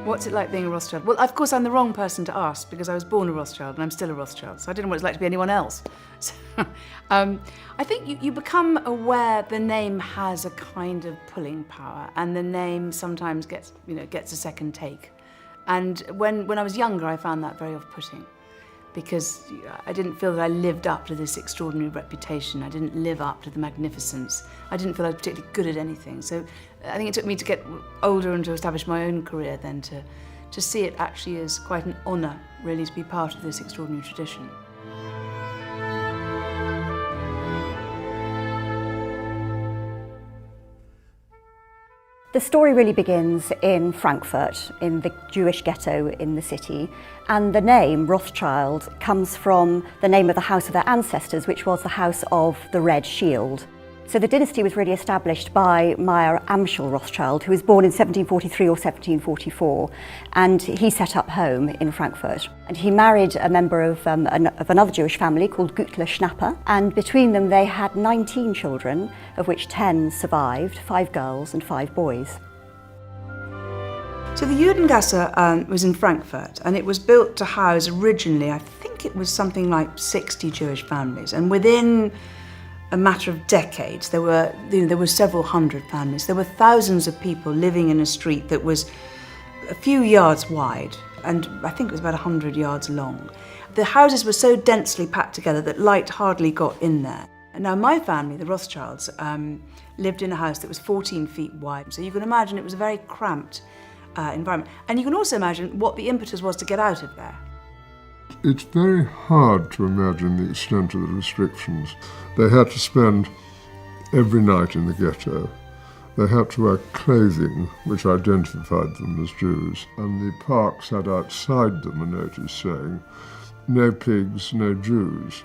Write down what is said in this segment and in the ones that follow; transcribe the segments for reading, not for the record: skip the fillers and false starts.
What's it like being a Rothschild? Well, of course, I'm the wrong person to ask because I was born a Rothschild and I'm still a Rothschild, so I don't know what it's like to be anyone else. So, I think you become aware the name has a kind of pulling power, and the name sometimes gets a second take. And when I was younger, I found that very off-putting because I didn't feel that I lived up to this extraordinary reputation. I didn't live up to the magnificence. I didn't feel I was particularly good at anything. So I think it took me to get older and to establish my own career then to see it actually as quite an honour, really, to be part of this extraordinary tradition. The story really begins in Frankfurt, in the Jewish ghetto in the city, and the name Rothschild comes from the name of the house of their ancestors, which was the House of the Red Shield. So the dynasty was really established by Meyer Amschel Rothschild, who was born in 1743 or 1744, and he set up home in Frankfurt. And he married a member of another Jewish family called Gütle Schnapper, and between them they had 19 children, of which 10 survived, 5 girls and 5 boys. So the Judengasse was in Frankfurt, and it was built to house originally, I think it was something like 60 Jewish families, and within a matter of decades, there were several hundred families. There were thousands of people living in a street that was a few yards wide, and I think it was about 100 yards long. The houses were so densely packed together that light hardly got in there. And now my family, the Rothschilds, lived in a house that was 14 feet wide. So you can imagine it was a very cramped environment. And you can also imagine what the impetus was to get out of there. It's very hard to imagine the extent of the restrictions. They had to spend every night in the ghetto. They had to wear clothing which identified them as Jews, and the parks had outside them a notice saying, "No pigs, no Jews."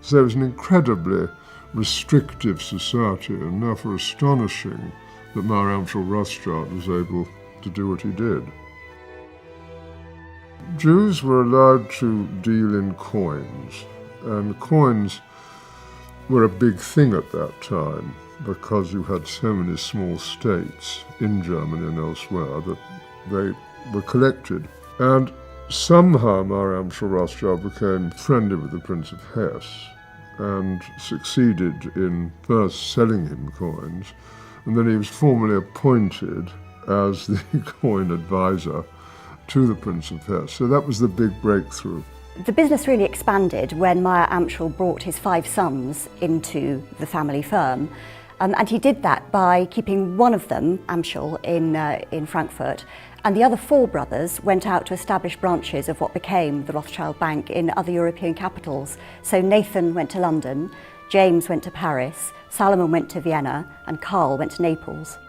So it was an incredibly restrictive society, and therefore astonishing that Meyer Amschel Rothschild was able to do what he did. Jews were allowed to deal in coins, and coins were a big thing at that time because you had so many small states in Germany and elsewhere that they were collected. And somehow Meyer Amschel Rothschild became friendly with the Prince of Hesse and succeeded in first selling him coins, and then he was formally appointed as the coin advisor to the Prince of Hesse. So that was the big breakthrough. The business really expanded when Meyer Amschel brought his 5 sons into the family firm. And he did that by keeping one of them, Amschel, in Frankfurt, and the other 4 brothers went out to establish branches of what became the Rothschild Bank in other European capitals. So Nathan went to London, James went to Paris, Salomon went to Vienna, and Karl went to Naples.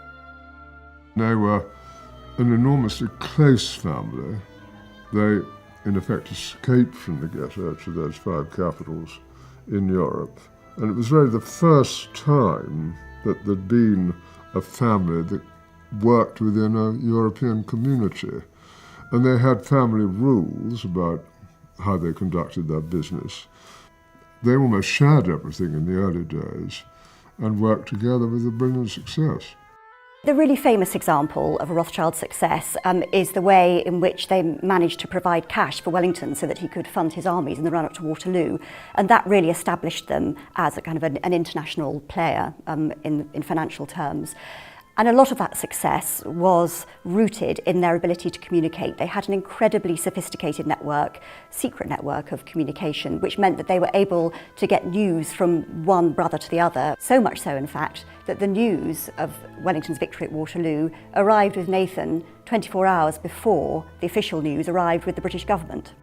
They were an enormously close family. They, in effect, escaped from the ghetto to those 5 capitals in Europe. And it was really the first time that there'd been a family that worked within a European community. And they had family rules about how they conducted their business. They almost shared everything in the early days and worked together with a brilliant success. The really famous example of a Rothschild success is the way in which they managed to provide cash for Wellington so that he could fund his armies in the run-up to Waterloo. And that really established them as a kind of an international player in financial terms. And a lot of that success was rooted in their ability to communicate. They had an incredibly sophisticated network, secret network of communication, which meant that they were able to get news from one brother to the other. So much so, in fact, that the news of Wellington's victory at Waterloo arrived with Nathan 24 hours before the official news arrived with the British government.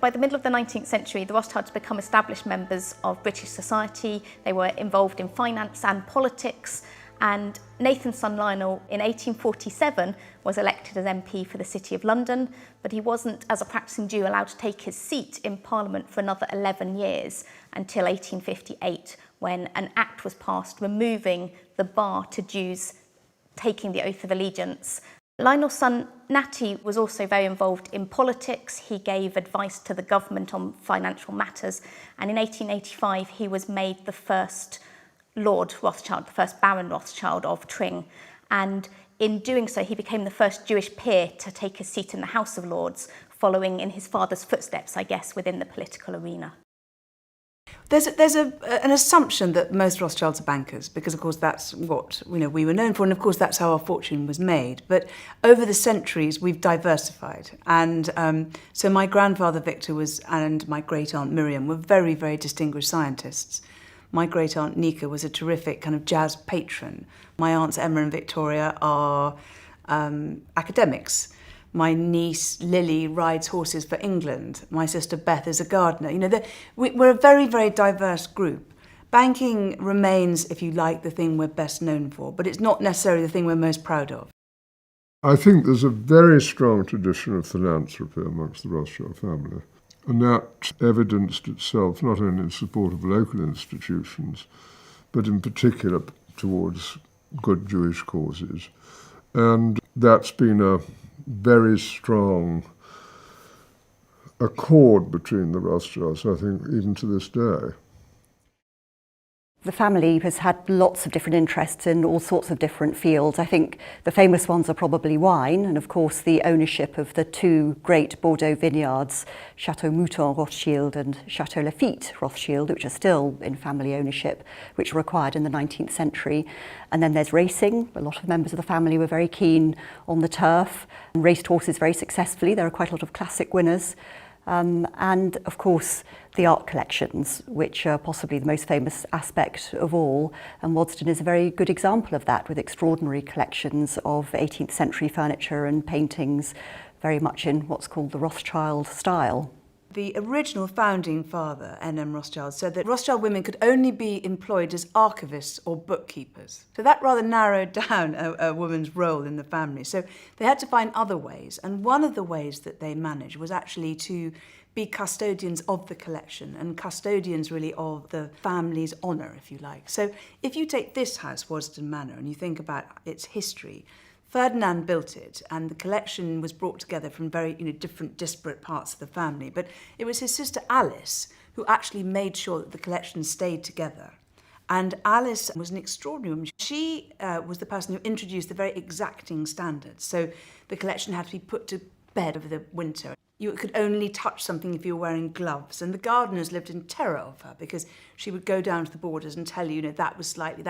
By the middle of the 19th century, the Rothschilds had become established members of British society. They were involved in finance and politics, and Nathan's son Lionel in 1847 was elected as MP for the City of London, but he wasn't, as a practising Jew, allowed to take his seat in Parliament for another 11 years until 1858, when an act was passed removing the bar to Jews taking the oath of allegiance. Lionel's son Natty was also very involved in politics. He gave advice to the government on financial matters, and in 1885 he was made the first Lord Rothschild, the first Baron Rothschild of Tring, and in doing so he became the first Jewish peer to take his seat in the House of Lords, following in his father's footsteps, I guess, within the political arena. There's an assumption that most Rothschilds are bankers, because of course that's what we were known for, and of course that's how our fortune was made. But over the centuries we've diversified, and so my grandfather Victor and my great aunt Miriam were very, very distinguished scientists. My great aunt Nika was a terrific kind of jazz patron. My aunts Emma and Victoria are academics. My niece Lily rides horses for England. My sister Beth is a gardener. We're a very, very diverse group. Banking remains, if you like, the thing we're best known for, but it's not necessarily the thing we're most proud of. I think there's a very strong tradition of philanthropy amongst the Rothschild family, and that evidenced itself not only in support of local institutions, but in particular towards good Jewish causes. And that's been a very strong accord between the Rothschilds, I think, even to this day. The family has had lots of different interests in all sorts of different fields. I think the famous ones are probably wine, and of course the ownership of the two great Bordeaux vineyards, Chateau Mouton Rothschild and Chateau Lafite Rothschild, which are still in family ownership, which were acquired in the 19th century. And then there's racing. A lot of members of the family were very keen on the turf and raced horses very successfully. There are quite a lot of classic winners. And of course the art collections, which are possibly the most famous aspect of all, and Waddesdon is a very good example of that, with extraordinary collections of 18th century furniture and paintings, very much in what's called the Rothschild style. The original founding father, N.M. Rothschild, said that Rothschild women could only be employed as archivists or bookkeepers. So that rather narrowed down a woman's role in the family. So they had to find other ways, and one of the ways that they managed was actually to be custodians of the collection, and custodians really of the family's honour, if you like. So if you take this house, Waddesdon Manor, and you think about its history, Ferdinand built it, and the collection was brought together from very different disparate parts of the family. But it was his sister Alice who actually made sure that the collection stayed together. And Alice was an extraordinary woman. She was the person who introduced the very exacting standards. So the collection had to be put to bed over the winter. You could only touch something if you were wearing gloves. And the gardeners lived in terror of her, because she would go down to the borders and tell you, that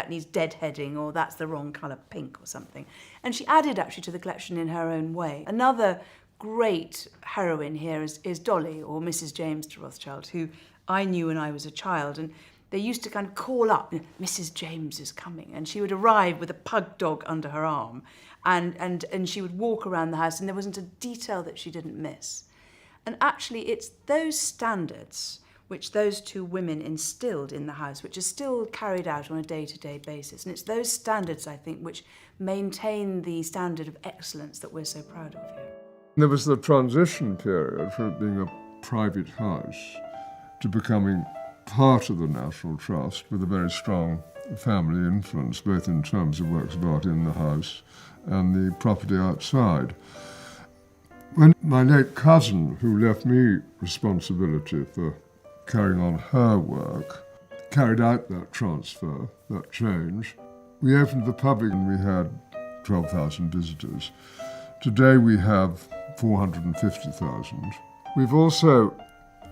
needs deadheading, or that's the wrong colour pink or something. And she added actually to the collection in her own way. Another great heroine here is Dolly, or Mrs. James de Rothschild, who I knew when I was a child. And they used to kind of call up, Mrs. James is coming. And she would arrive with a pug dog under her arm. And she would walk around the house, and there wasn't a detail that she didn't miss. And actually, it's those standards which those two women instilled in the house, which are still carried out on a day-to-day basis. And it's those standards, I think, which maintain the standard of excellence that we're so proud of here. There was the transition period from it being a private house to becoming part of the National Trust, with a very strong family influence, both in terms of works of art in the house and the property outside. When my late cousin, who left me responsibility for carrying on her work, carried out that transfer, that change, we opened the public and we had 12,000 visitors. Today we have 450,000. We've also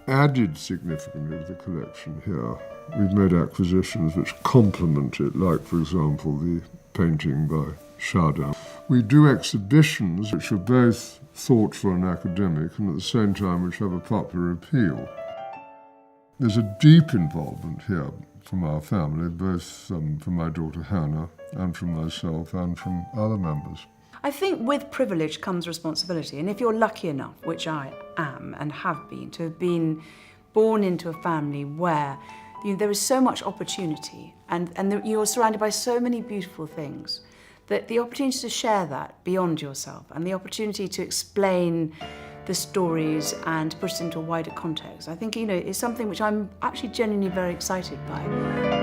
added significantly to the collection here. We've made acquisitions which complement it, like, for example, the painting by Chardin. We do exhibitions which are both thoughtful and academic, and at the same time which have a popular appeal. There's a deep involvement here from our family, both from my daughter Hannah and from myself and from other members. I think with privilege comes responsibility, and if you're lucky enough, which I am and have been, to have been born into a family where there is so much opportunity and you're surrounded by so many beautiful things, that the opportunity to share that beyond yourself and the opportunity to explain the stories and put it into a wider context, I think, is something which I'm actually genuinely very excited by.